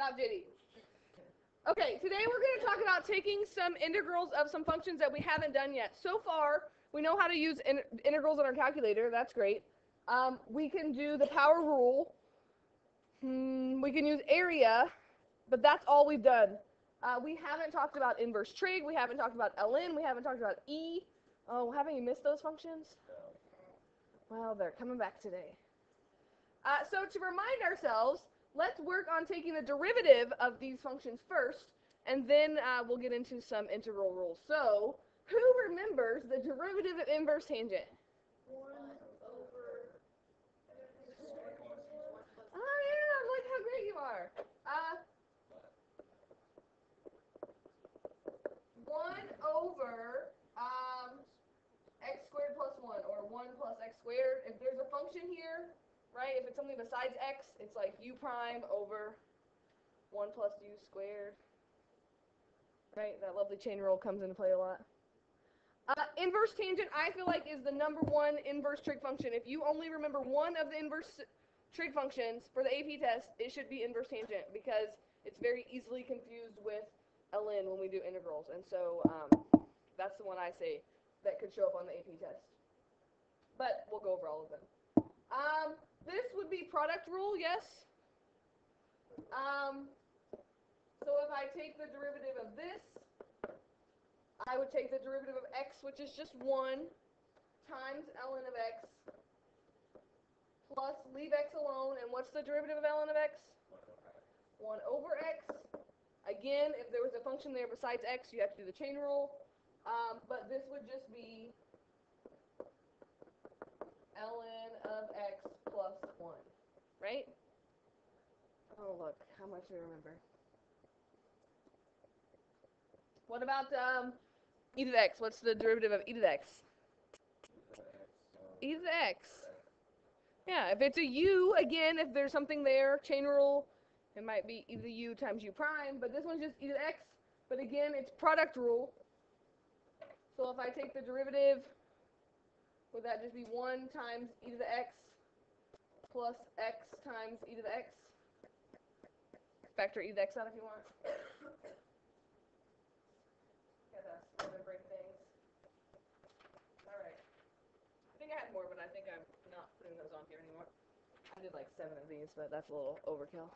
Stop, JD. Okay, today we're going to talk about taking some integrals of some functions that we haven't done yet. So far, we know how to use integrals on our calculator. That's great. We can do the power rule. We can use area, but that's all we've done. We haven't talked about inverse trig. We haven't talked about ln. We haven't talked about e. Oh, haven't you missed those functions? Well, they're coming back today. So to remind ourselves, let's work on taking the derivative of these functions first, and then we'll get into some integral rules. So, who remembers the derivative of inverse tangent? 1 over... Oh yeah, look how great you are. 1 over x squared plus 1, or 1 plus x squared. If there's a function here, right, if it's something besides x, it's like u prime over 1 plus u squared. Right, that lovely chain rule comes into play a lot. Inverse tangent, I feel like, is the #1 inverse trig function. If you only remember one of the inverse trig functions for the AP test, it should be inverse tangent, because it's very easily confused with ln when we do integrals. And so that's the one I say that could show up on the AP test. But we'll go over all of them. This would be product rule, yes? So if I take the derivative of this, I would take the derivative of x, which is just 1, times ln of x, plus leave x alone, and what's the derivative of ln of x? 1 over x. Again, if there was a function there besides x, you have to do the chain rule. But this would just be ln of x plus 1, right? Oh, look, how much do I remember? What about e to the x? What's the derivative of e to the x? E to the x. Yeah, if it's a u, again, if there's something there, chain rule, it might be e to the u times u prime, but this one's just e to the x. But again, it's product rule. So if I take the derivative, would that just be 1 times e to the x plus x times e to the x? Factor e to the x out if you want. Remembering things. All right. I think I had more, but I think I'm not putting those on here anymore. I did like 7 of these, but that's a little overkill.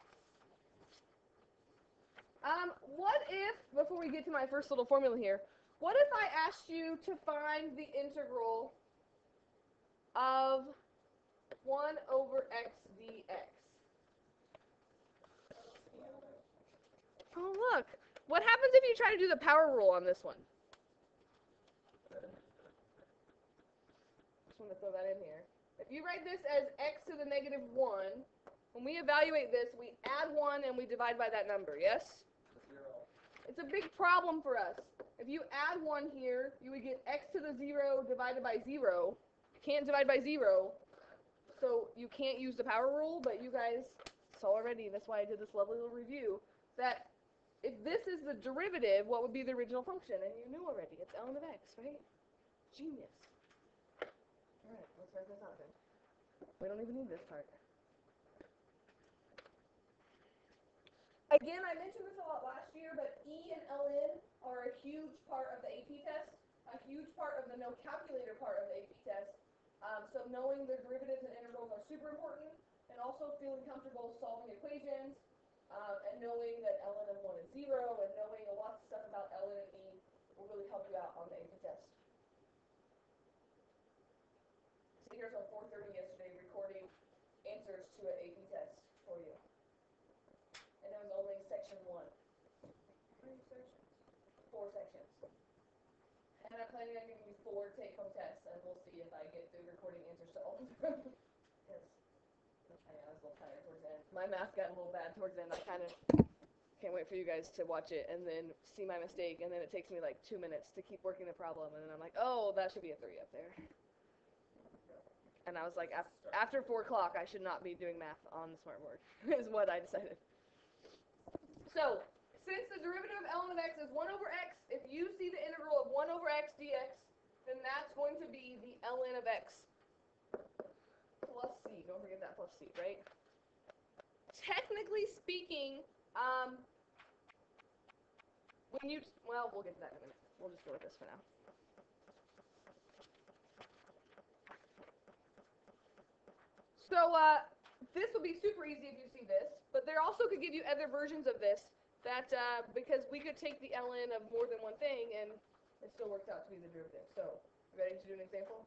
What if, before we get to my first little formula here, what if I asked you to find the integral of 1 over x dx? Oh, look. What happens if you try to do the power rule on this one? Just want to throw that in here. If you write this as x to the negative 1, when we evaluate this, we add 1 and we divide by that number, yes? It's a big problem for us. If you add 1 here, you would get x to the 0 divided by 0. You can't divide by 0, so you can't use the power rule, but you guys saw already, that's why I did this lovely little review, that if this is the derivative, what would be the original function? And you knew already, it's ln of x, right? Genius. All right, let's write this out then. We don't even need this part. Again, I mentioned this a lot last year, but E and ln are a huge part of the AP test, a huge part of the no calculator part of the AP test. So knowing the derivatives and integrals are super important, and also feeling comfortable solving equations, and knowing that ln of 1 is 0, and knowing a lot of stuff about ln and E will really help you out on the AP test. So here's our 4:30 yesterday recording answers to an AP test for you. And it was only section 1. How many sections? 4 sections. And I'm planning on giving you 4 take-home tests, and we'll see if I get the recording answers to all of them. Yes. I was a little tired towards the end. My math got a little bad towards the end. I kind of can't wait for you guys to watch it and then see my mistake, and then it takes me like 2 minutes to keep working the problem, and then I'm like, oh, that should be a 3 up there. And I was like, after 4 o'clock, I should not be doing math on the smartboard, is what I decided. So, since the derivative of ln of x is 1 over x, if you see the integral of 1 over x dx, then that's going to be the ln of x plus c. Don't forget that plus c, right? Technically speaking, When you, well, we'll get to that in a minute. We'll just go with this for now. So this will be super easy if you see this, but there also could give you other versions of this that, because we could take the ln of more than one thing and it still works out to be the derivative. So, ready to do an example?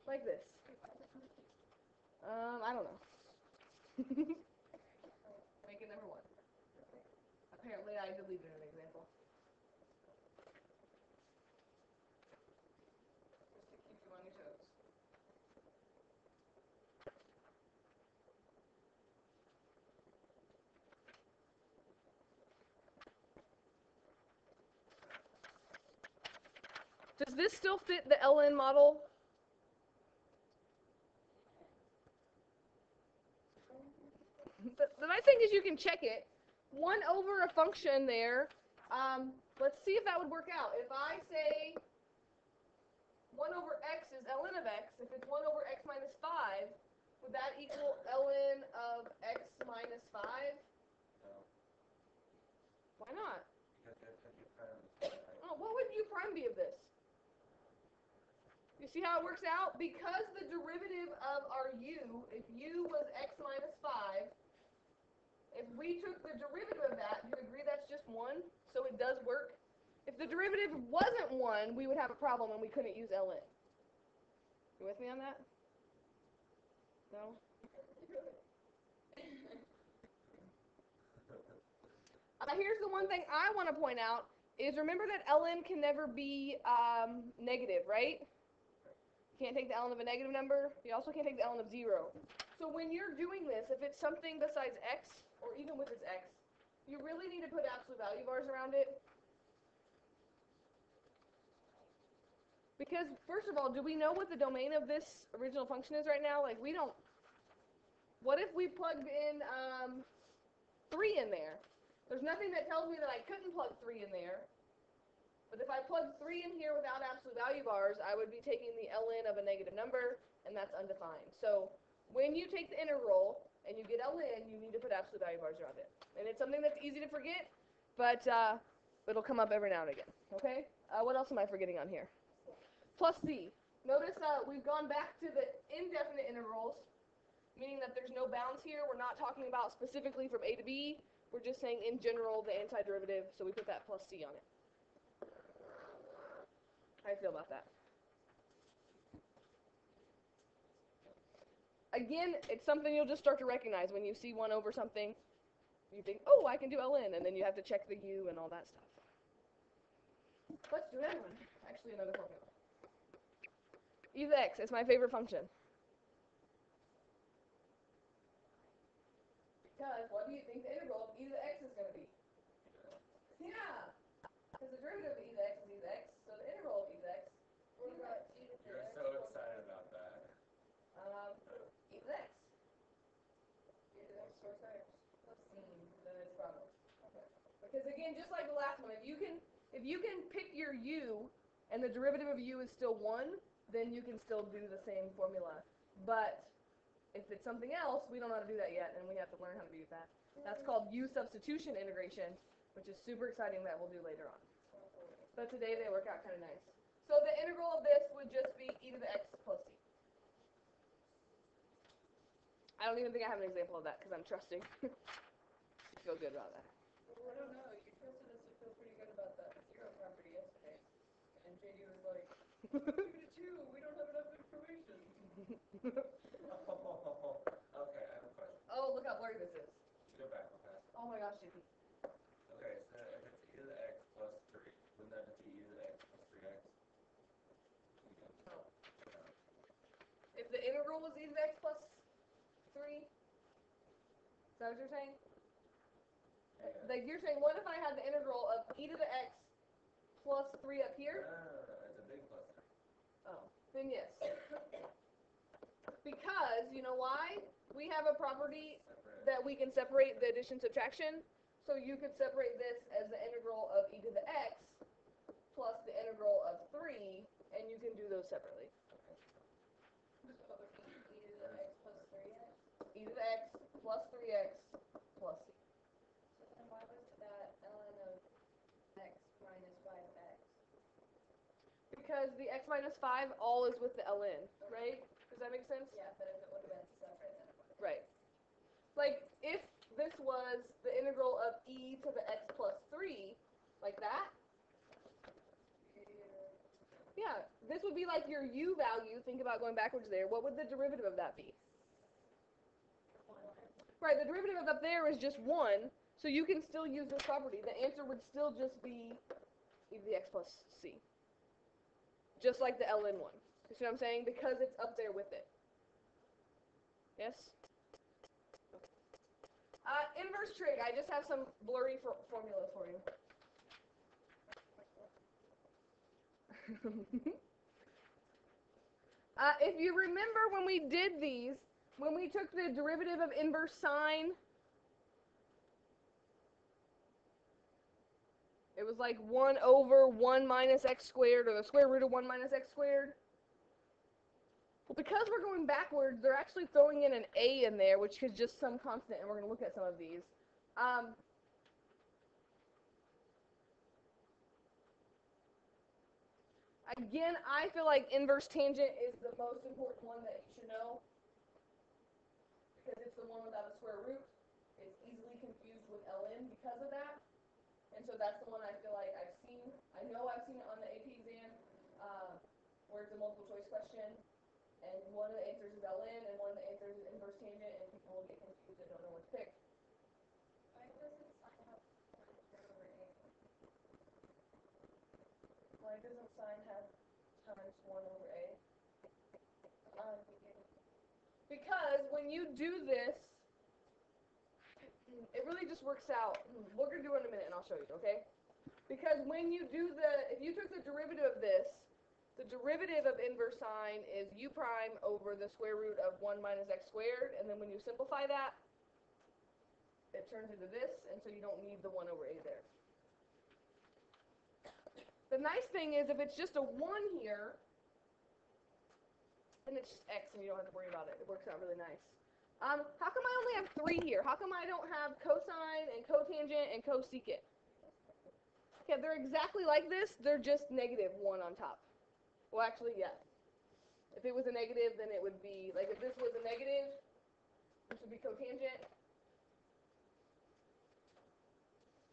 Like this. I don't know. Make it number 1. Apparently I deleted an example. Just to keep you on your toes. Does this still fit the ln model? The nice thing is you can check it. 1 over a function there, let's see if that would work out. If I say 1 over x is ln of x, if it's 1 over x minus 5, would that equal ln of x minus 5? No. Why not? Because u prime is right. Oh, what would u prime be of this? You see how it works out? Because the derivative of our u, if u was x minus 5, if we took the derivative of that, do you agree that's just 1? So it does work? If the derivative wasn't 1, we would have a problem and we couldn't use ln. You with me on that? No? Here's the one thing I want to point out is remember that ln can never be negative, right? You can't take the ln of a negative number. You also can't take the ln of 0. So when you're doing this, if it's something besides x, or even with its x, you really need to put absolute value bars around it. Because, first of all, do we know what the domain of this original function is right now? Like, we don't. What if we plugged in 3 in there? There's nothing that tells me that I couldn't plug 3 in there. But if I plugged 3 in here without absolute value bars, I would be taking the ln of a negative number, and that's undefined. So when you take the integral and you get ln, you need to put absolute value bars around it. And it's something that's easy to forget, but it'll come up every now and again. Okay? What else am I forgetting on here? Plus c. Notice we've gone back to the indefinite integrals, meaning that there's no bounds here. We're not talking about specifically from a to b. We're just saying in general the antiderivative, so we put that plus c on it. How do you feel about that? Again, it's something you'll just start to recognize when you see 1 over something. You think, oh, I can do ln, and then you have to check the u and all that stuff. Let's do another one. Actually, another formula. E to the x is my favorite function. Because what do you think the integral of e to the x is going to be? Yeah. Because the derivative of e to the x is e to the x, so the integral of e to the x. What about e to the You're x? so excited about that. E to the x. E to the x plus x. Then it's a problem. Okay. Because again, just like the last one, if you can pick your u and the derivative of u is still 1, then you can still do the same formula. But if it's something else, we don't know how to do that yet, and we have to learn how to do that. That's called u substitution integration, which is super exciting that we'll do later on. But today they work out kind of nice. So the integral of this would just be e to the x plus c. I don't even think I have an example of that because I'm trusting. You feel good about that. I don't know. You trusted us to feel pretty good about that 0 property yesterday. And JD was like, give it a 2. We don't have enough information. Oh, okay, I have a question. Oh, look how blurry this is. Go back, okay. Oh my gosh, JP. Okay, so if it's e to the x plus 3, wouldn't that just be e to the x plus 3x? No. If the integral was e to the x plus 3, is that what you're saying? Yeah. Like you're saying, what if I had the integral of e to the x plus 3 up here? No, it's a big plus 3. Oh, then yes. Because, you know why? We have a property Separate. that we can separate the addition subtraction. So you could separate this as the integral of e to the x plus the integral of 3, and you can do those separately. Just other e to the x plus 3x. E to the x plus 3x plus c. So then why was that ln of x minus 5x? Because the x minus 5 all is with the ln, right? Does that make sense? Yeah, but if it would have been separate, then it would have Right. Like, if this was the integral of e to the x plus 3, like that, been. yeah, this would be like your u value. Think about going backwards there. What would the derivative of that be? Right, the derivative of up there is just 1, so you can still use this property. The answer would still just be e to the x plus c. Just like the ln one. You see what I'm saying? Because it's up there with it. Yes? Inverse trig. I just have some blurry formulas for you. If you remember when we did these, when we took the derivative of inverse sine, it was like 1 over 1 minus x squared, or the square root of 1 minus x squared. Well, because we're going backwards, they're actually throwing in an a in there, which is just some constant, and we're going to look at some of these. Again, I feel like inverse tangent is the most important one that you should know, because it's the one without a square root. It's easily confused with ln because of that, and so that's the one I feel like I've seen. I know I've seen it on the AP exam, where it's a multiple choice question, and one of the answers is ln, and one of the answers is inverse tangent, and people will get confused and don't know what to pick. Why doesn't sine have 1 over a? Why doesn't sine have times 1 over a? Because when you do this, it really just works out. We're going to do it in a minute, and I'll show you, okay? Because when you do if you took the derivative of this, the derivative of inverse sine is u prime over the square root of 1 minus x squared, and then when you simplify that, it turns into this, and so you don't need the 1 over a there. The nice thing is if it's just a 1 here, then it's just x and you don't have to worry about it. It works out really nice. How come I only have 3 here? How come I don't have cosine and cotangent and cosecant? Okay, they're exactly like this. They're just negative 1 on top. Well, actually, yeah. If it was a negative, then it would be, like if this was a negative, this would be cotangent.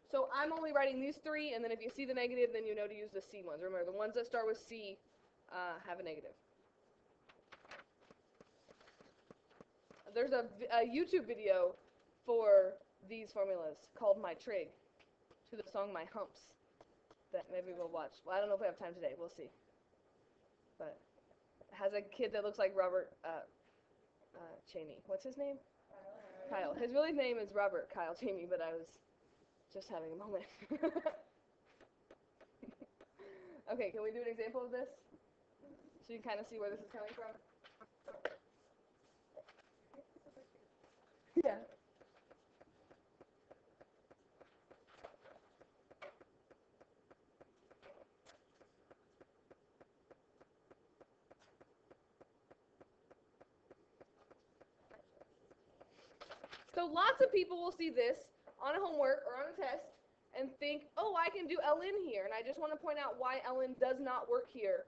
So I'm only writing these 3, and then if you see the negative, then you know to use the C ones. Remember, the ones that start with C have a negative. There's a YouTube video for these formulas called My Trig, to the song My Humps, that maybe we'll watch. Well, I don't know if we have time today. We'll see. But it has a kid that looks like Robert Cheney. What's his name? Kyle. His real name is Robert Kyle Cheney, but I was just having a moment. Okay, can we do an example of this? So you can kind of see where this is coming from? Yeah. So lots of people will see this on a homework or on a test and think, oh, I can do ln here. And I just want to point out why ln does not work here.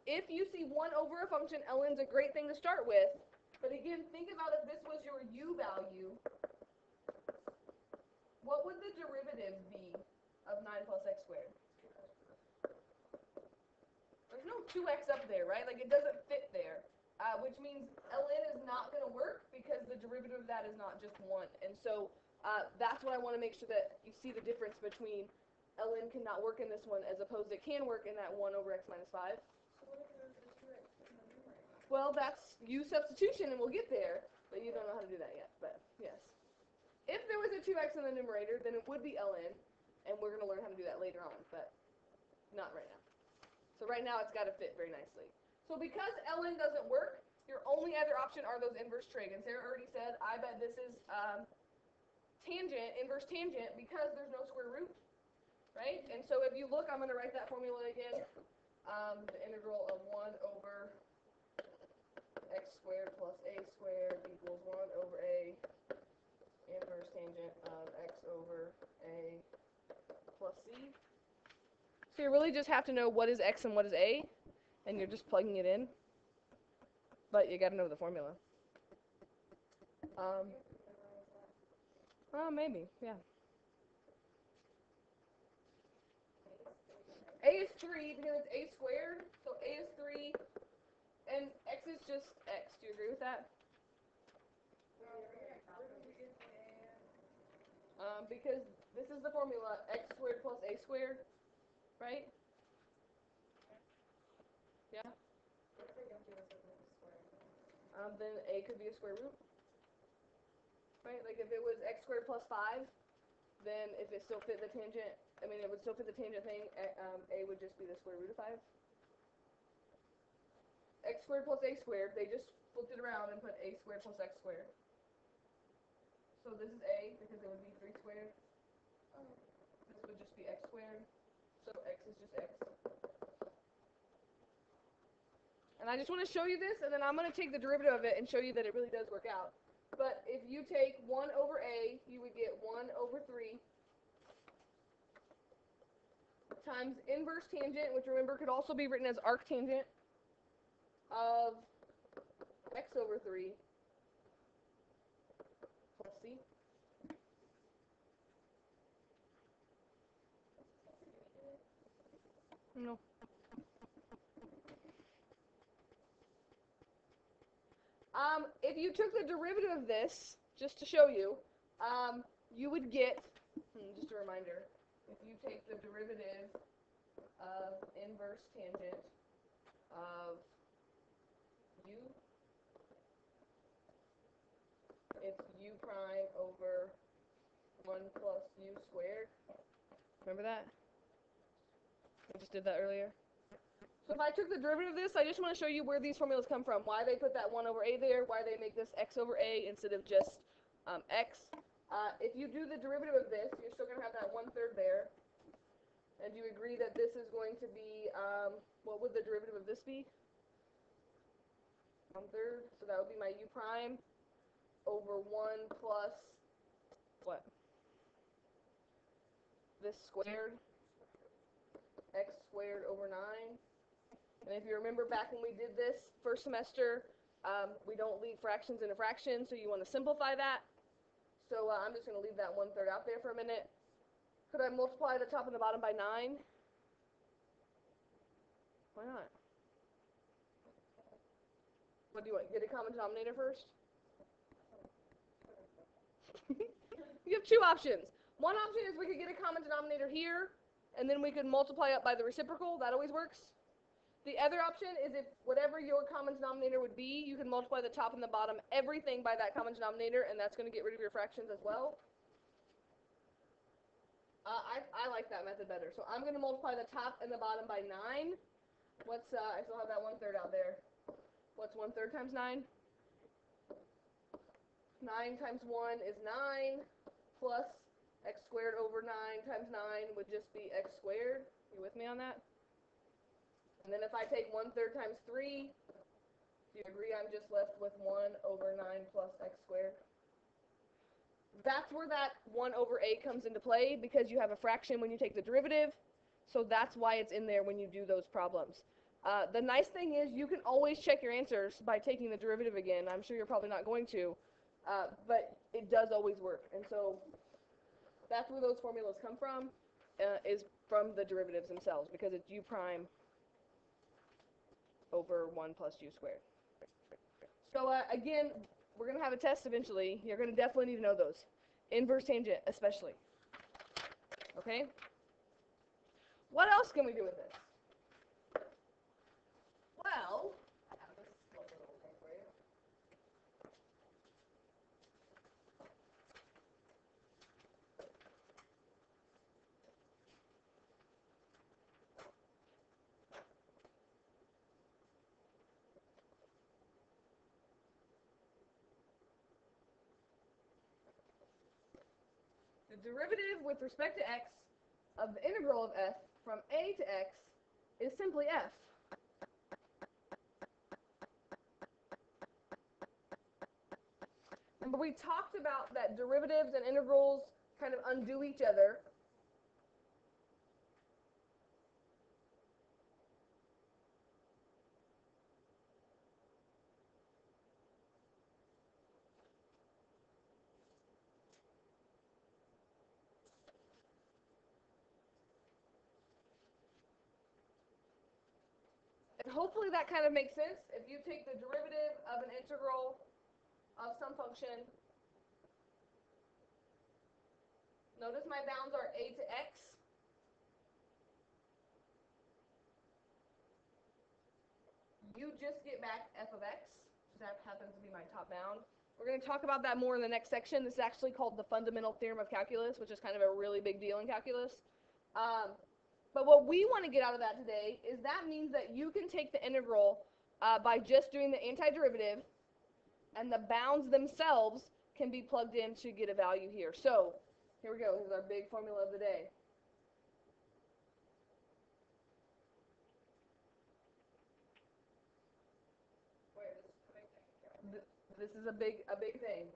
If you see 1 over a function, ln's a great thing to start with. But again, think about if this was your u value, what would the derivative be of 9 plus x squared? There's no 2x up there, right? Like, it doesn't fit there, which means ln is not going to work because the derivative of that is not just 1. And so that's what I want to make sure that you see the difference between ln cannot work in this one as opposed to it can work in that 1 over x minus 5. So what if there was a 2x in the numerator? Well, that's u substitution, and we'll get there, but you don't know how to do that yet. But yes. If there was a 2x in the numerator, then it would be ln, and we're going to learn how to do that later on, but not right now. So right now it's got to fit very nicely. So because ln doesn't work, your only other option are those inverse trig. And Sarah already said, I bet this is tangent, inverse tangent, because there's no square root, right? And so if you look, I'm going to write that formula again. The integral of 1 over x squared plus a squared equals 1 over a So you really just have to know what is x and what is a, and you're just plugging it in. But you gotta know the formula. Maybe, yeah. A is 3 because it's a squared, so a is 3, and x is just x. Do you agree with that? Because this is the formula, x squared plus a squared, right? Yeah? Then a could be a square root, right? Like if it was x squared plus 5, then if it still fit the tangent, it would still fit the tangent thing, a would just be the square root of 5. X squared plus a squared, they just flipped it around and put a squared plus x squared. So this is a, because it would be 3 squared. This would just be x squared. So x is just x. And I just want to show you this, and then I'm going to take the derivative of it and show you that it really does work out. But if you take 1 over a, you would get 1 over 3 times inverse tangent, which remember could also be written as arctangent of x over 3 plus c. No. If you took the derivative of this, just to show you, you would get, just a reminder, if you take the derivative of inverse tangent of u, it's u prime over 1 plus u squared. Remember that? I just did that earlier. So if I took the derivative of this, I just want to show you where these formulas come from, why they put that 1 over a there, why they make this x over a instead of just x. If you do the derivative of this, you're still going to have that 1/3 there. And you agree that this is going to be, what would the derivative of this be? 1/3. So that would be my u prime over 1 plus, what? This squared, x squared over 9. And if you remember back when we did this first semester, we don't leave fractions in a fraction, so you want to simplify that. So I'm just going to leave that 1/3 out there for a minute. Could I multiply the top and the bottom by 9? Why not? What do you want? Get a common denominator first? You have 2 options. One option is we could get a common denominator here, and then we could multiply up by the reciprocal. That always works. The other option is if whatever your common denominator would be, you can multiply the top and the bottom, everything by that common denominator, and that's going to get rid of your fractions as well. I like that method better. So I'm going to multiply the top and the bottom by 9. What's, I still have that 1/3 out there. What's 1/3 times 9? 9 times 1 is 9, plus x squared over 9 times 9 would just be x squared. You with me on that? And then if I take 1/3 times 3, do you agree I'm just left with 1 over 9 plus x squared? That's where that 1 over a comes into play, because you have a fraction when you take the derivative. So that's why it's in there when you do those problems. The nice thing is you can always check your answers by taking the derivative again. I'm sure you're probably not going to, but it does always work. And so that's where those formulas come from, is from the derivatives themselves, because it's u prime over 1 plus u squared. So again, we're going to have a test eventually. You're going to definitely need to know those. Inverse tangent especially. Okay? What else can we do with this? Well, I have this lovely little thing for you. The derivative with respect to x of the integral of f from a to x is simply f. Remember, we talked about that derivatives and integrals kind of undo each other. hopefully that kind of makes sense. If you take the derivative of an integral of some function, notice my bounds are a to x. You just get back f of x. That happens to be my top bound. We're going to talk about that more in the next section. This is actually called the fundamental theorem of calculus, which is kind of a really big deal in calculus. But what we want to get out of that today is that means that you can take the integral by just doing the antiderivative, and the bounds themselves can be plugged in to get a value here. So here we go. This is our big formula of the day. This is a big thing.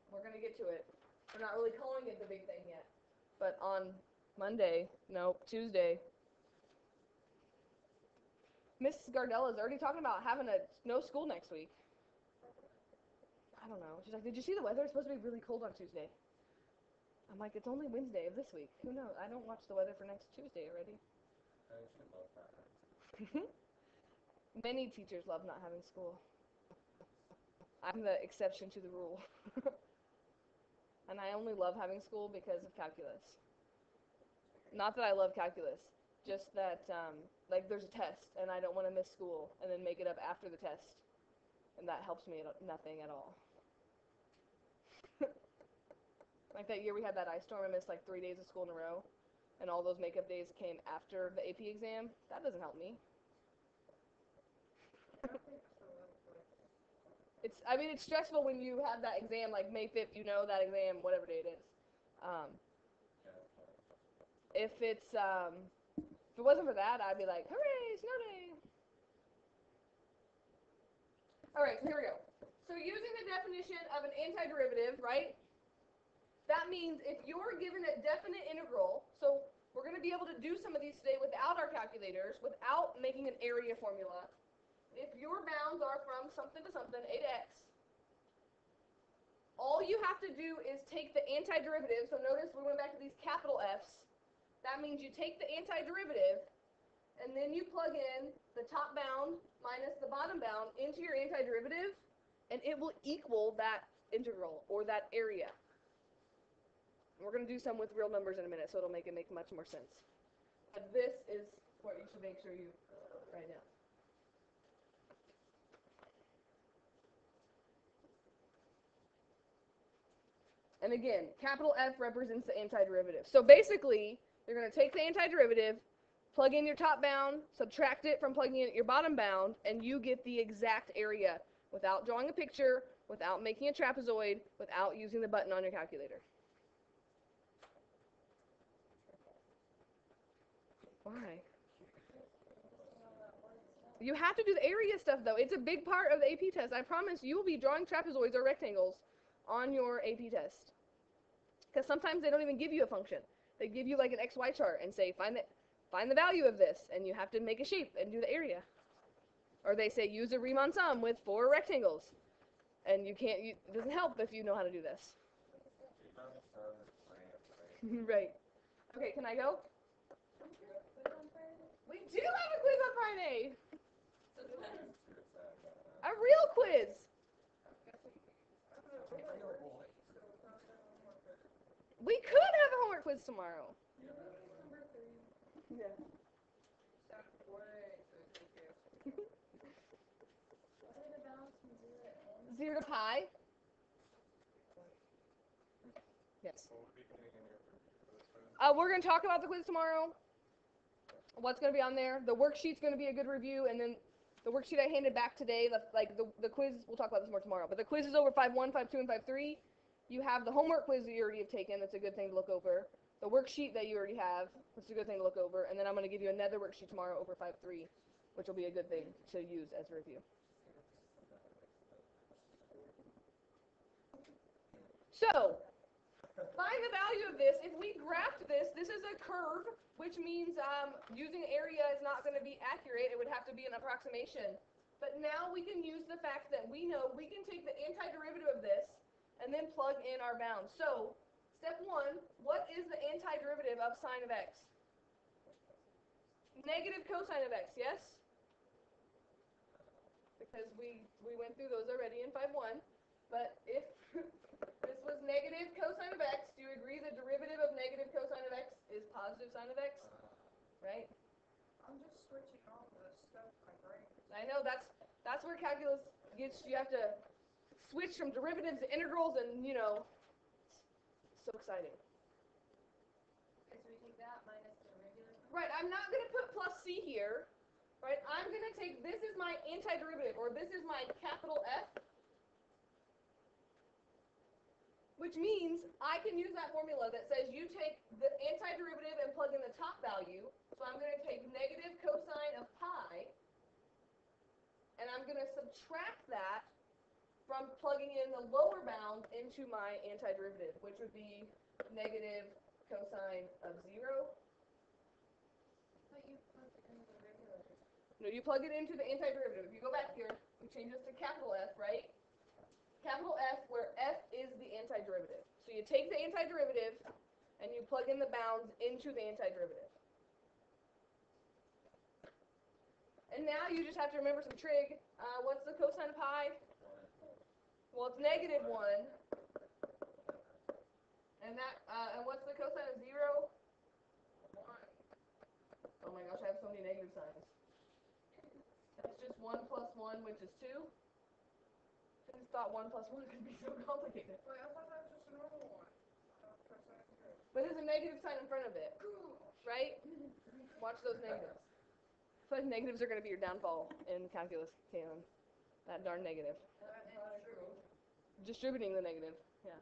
We're going to get to it. We're not really calling it the big thing yet. But on Monday, no, Tuesday, Miss Gardella is already talking about having no school next week. I don't know. She's like, did you see the weather? It's supposed to be really cold on Tuesday. I'm like, it's only Wednesday of this week. Who knows? I don't watch the weather for next Tuesday already. I should love that. Many teachers love not having school. I'm the exception to the rule. And I only love having school because of calculus. Not that I love calculus, just that, like, there's a test, and I don't want to miss school, and then make it up after the test. And that helps me nothing at all. Like that year we had that ice storm, I missed like 3 days of school in a row, and all those makeup days came after the AP exam. That doesn't help me. I mean, it's stressful when you have that exam, like May 5th, you know that exam, whatever day it is. If it wasn't for that, I'd be like, hooray, snow day. All right, so here we go. So using the definition of an antiderivative, right? That means if you're given a definite integral, so we're going to be able to do some of these today without our calculators, without making an area formula. If your bounds are from something to something, a to x, all you have to do is take the antiderivative. So notice we went back to these capital F's. That means you take the antiderivative, and then you plug in the top bound minus the bottom bound into your antiderivative, and it will equal that integral, or that area. We're going to do some with real numbers in a minute, so it'll make it make much more sense. But this is what you should make sure you write down. And again, capital F represents the antiderivative. So basically, you're going to take the antiderivative, plug in your top bound, subtract it from plugging in your bottom bound, and you get the exact area without drawing a picture, without making a trapezoid, without using the button on your calculator. Why? You have to do the area stuff, though. It's a big part of the AP test. I promise you will be drawing trapezoids or rectangles on your AP test. Because sometimes they don't even give you a function. They give you like an XY chart and say, find the value of this, and you have to make a shape and do the area. Or they say, use a Riemann sum with 4 rectangles. And it doesn't help if you know how to do this. Right. Okay, can I go? We do have a quiz on Friday. A real quiz. We could have a homework quiz tomorrow. Yeah. 0 to pi. Yes. We're going to talk about the quiz tomorrow. What's going to be on there. The worksheet's going to be a good review, and then the worksheet I handed back today, the quiz, we'll talk about this more tomorrow, but the quiz is over 5.1, 5.2, and 5.3. You have the homework quiz that you already have taken. That's a good thing to look over. The worksheet that you already have, that's a good thing to look over. And then I'm going to give you another worksheet tomorrow over 5.3, which will be a good thing to use as a review. So, find the value of this. If we graphed this, this is a curve, which means using area is not going to be accurate. It would have to be an approximation. But now we can use the fact that we know we can take the antiderivative of this and then plug in our bounds. So, step 1, what is the antiderivative of sine of x? negative cosine of x, yes? Because we went through those already in 5.1. But if this was negative cosine of x, do you agree the derivative of negative cosine of x is positive sine of x? Right? I'm just switching all the stuff in my brain. I know that's where calculus gets you have to switch from derivatives to integrals and so exciting. Okay, so we take that minus the regular. Right, I'm not gonna put plus c here. Right, I'm gonna take this is my antiderivative, or this is my capital F, which means I can use that formula that says you take the antiderivative and plug in the top value. So I'm gonna take negative cosine of pi, and I'm going to subtract that from plugging in the lower bound into my antiderivative, which would be negative cosine of 0. But you plug it into the regular. No, you plug it into the antiderivative. If you go back here, we change this to capital F, right? Capital F, where F is the antiderivative. So you take the antiderivative, and you plug in the bounds into the antiderivative. And now you just have to remember some trig. What's the cosine of pi? Well, it's negative 1. And what's the cosine of 0? 1. Oh my gosh, I have so many negative signs. That's just 1 plus 1, which is 2. I just thought 1 plus 1 could be so complicated. Wait, I thought that was just a normal one. But there's a negative sign in front of it, right? Watch those negatives. I feel like negatives are going to be your downfall in calculus, Kaylin. That darn negative. Distributing the negative, yeah.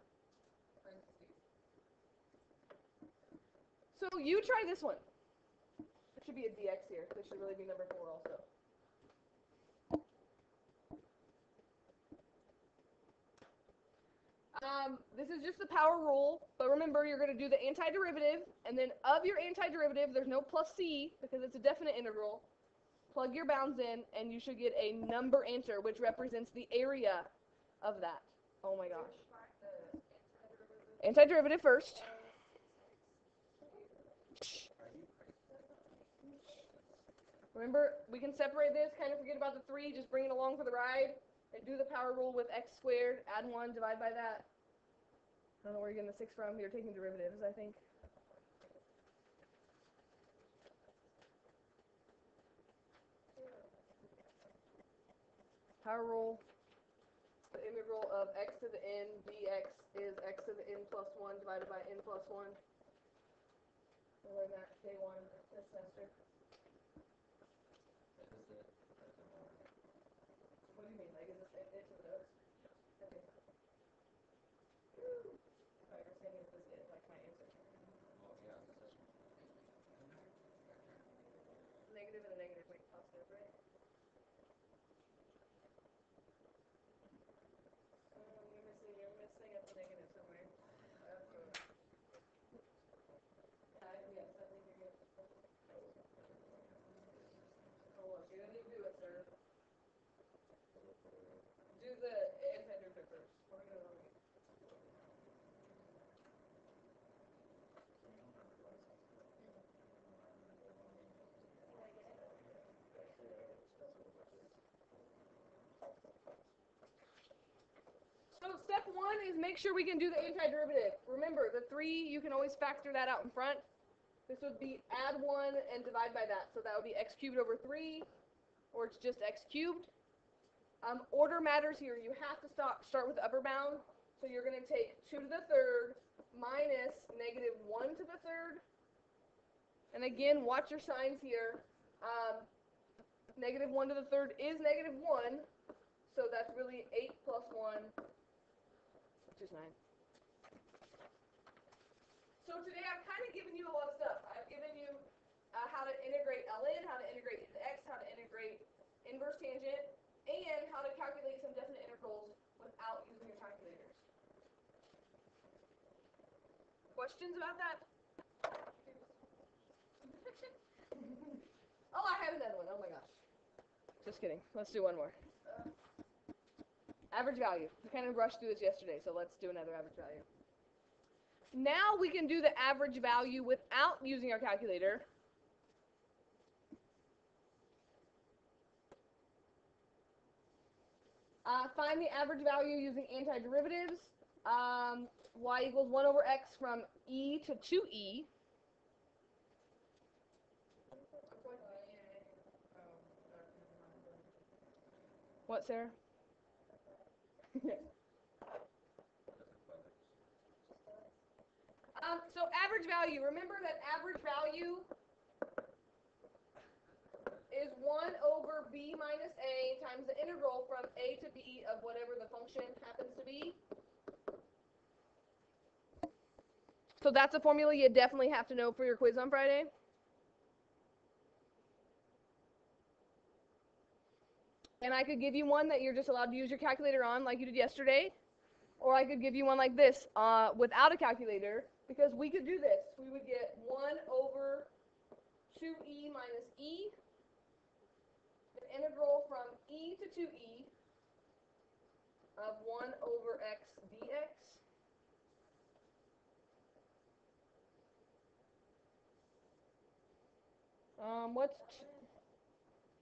So you try this one. There should be a dx here. This should really be number 4 also. This is just the power rule, but remember you're going to do the antiderivative, and then of your antiderivative, there's no plus c because it's a definite integral. Plug your bounds in, and you should get a number answer, which represents the area of that. Oh my gosh. Antiderivative first. Remember, we can separate this, kind of forget about the 3, just bring it along for the ride, and do the power rule with x squared, add 1, divide by that. I don't know where you're getting the 6 from. You're taking derivatives, I think. Power rule. The integral of x to the n dx is x to the n plus 1 divided by n plus 1. We learned that K1 this semester. What do you mean? Like, is this it to the notes? Okay. Oh, you're saying is this it, like my answer? Negative and a negative make positive, right? You're missing up the negative somewhere. Yes, I think you're good. Oh, look, you didn't even do it, sir. Do the antiderivative first. We're gonna go over. So step 1 is make sure we can do the antiderivative. Remember, the 3, you can always factor that out in front. This would be add 1 and divide by that. So that would be x cubed over 3, or it's just x cubed. Order matters here. You have to start with the upper bound. So you're going to take 2 to the 3rd minus negative 1 to the 3rd. And again, watch your signs here. Negative 1 to the 3rd is negative 1. So that's really 8 plus 1, which is 9. So today I've kind of given you a lot of stuff. I've given you how to integrate ln, how to integrate into x, how to integrate inverse tangent, and how to calculate some definite integrals without using your calculators. Questions about that? Oh, I have another one. Oh my gosh. Just kidding. Let's do one more. Average value. We kind of rushed through this yesterday, so let's do another average value. Now we can do the average value without using our calculator. find the average value using antiderivatives. Y equals 1 over x from e to 2e. What, Sarah? So average value, remember that average value is 1 over b minus a times the integral from a to b of whatever the function happens to be. So that's a formula you definitely have to know for your quiz on Friday. And I could give you one that you're just allowed to use your calculator on like you did yesterday. Or I could give you one like this without a calculator, because we could do this. We would get 1 over 2e minus e, the integral from e to 2e of 1 over x dx.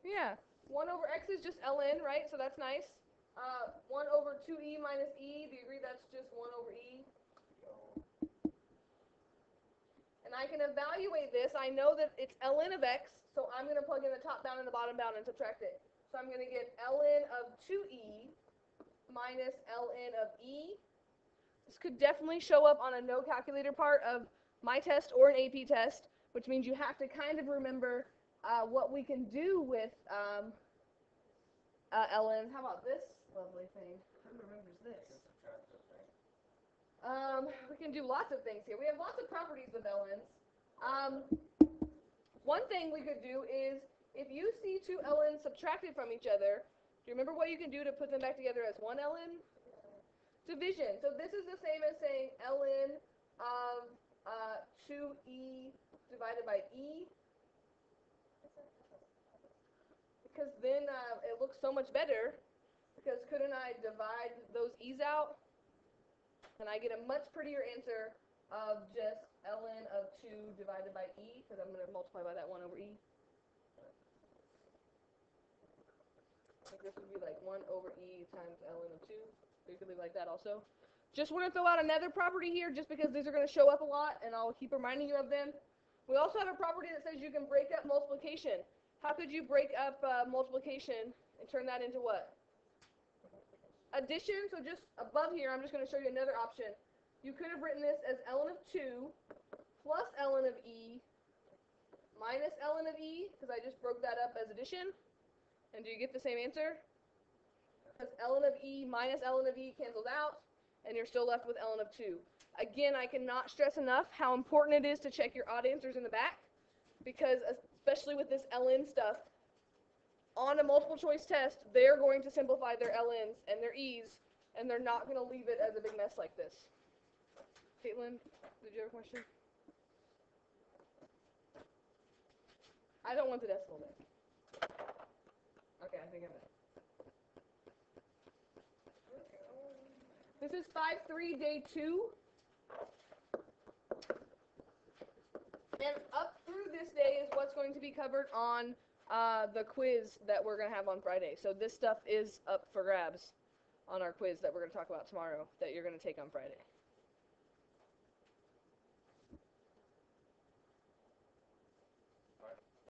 Yeah, 1 over x is just ln, right? So that's nice. 1 over 2e minus e, do you agree that's just 1 over e? And I can evaluate this. I know that it's ln of x, so I'm going to plug in the top bound and the bottom bound and subtract it. So I'm going to get ln of 2e minus ln of e. This could definitely show up on a no calculator part of my test or an AP test, which means you have to kind of remember what we can do with ln. How about this lovely thing? Who remembers this? We can do lots of things here. We have lots of properties with ln's. One thing we could do is, if you see two ln's subtracted from each other, do you remember what you can do to put them back together as one ln? Division. So this is the same as saying ln of 2e divided by e. Because then it looks so much better, because couldn't I divide those e's out? And I get a much prettier answer of just ln of 2 divided by e, because I'm going to multiply by that 1 over e. I think this would be like 1 over e times ln of 2. So you could leave like that also. Just want to throw out another property here, just because these are going to show up a lot, and I'll keep reminding you of them. We also have a property that says you can break up multiplication. How could you break up multiplication and turn that into what? Addition. So just above here, I'm just going to show you another option. You could have written this as ln of 2 plus ln of e minus ln of e, because I just broke that up as addition. And do you get the same answer? Because ln of e minus ln of e cancels out, and you're still left with ln of 2. Again, I cannot stress enough how important it is to check your odd answers in the back, because especially with this ln stuff, on a multiple choice test, they're going to simplify their ln's and their e's, and they're not going to leave it as a big mess like this. Caitlin, did you have a question? I don't want the decimal there. Okay, I think I'm in. This is 5-3, day 2. And up through this day is what's going to be covered on the quiz that we're going to have on Friday. So this stuff is up for grabs on our quiz that we're going to talk about tomorrow that you're going to take on Friday.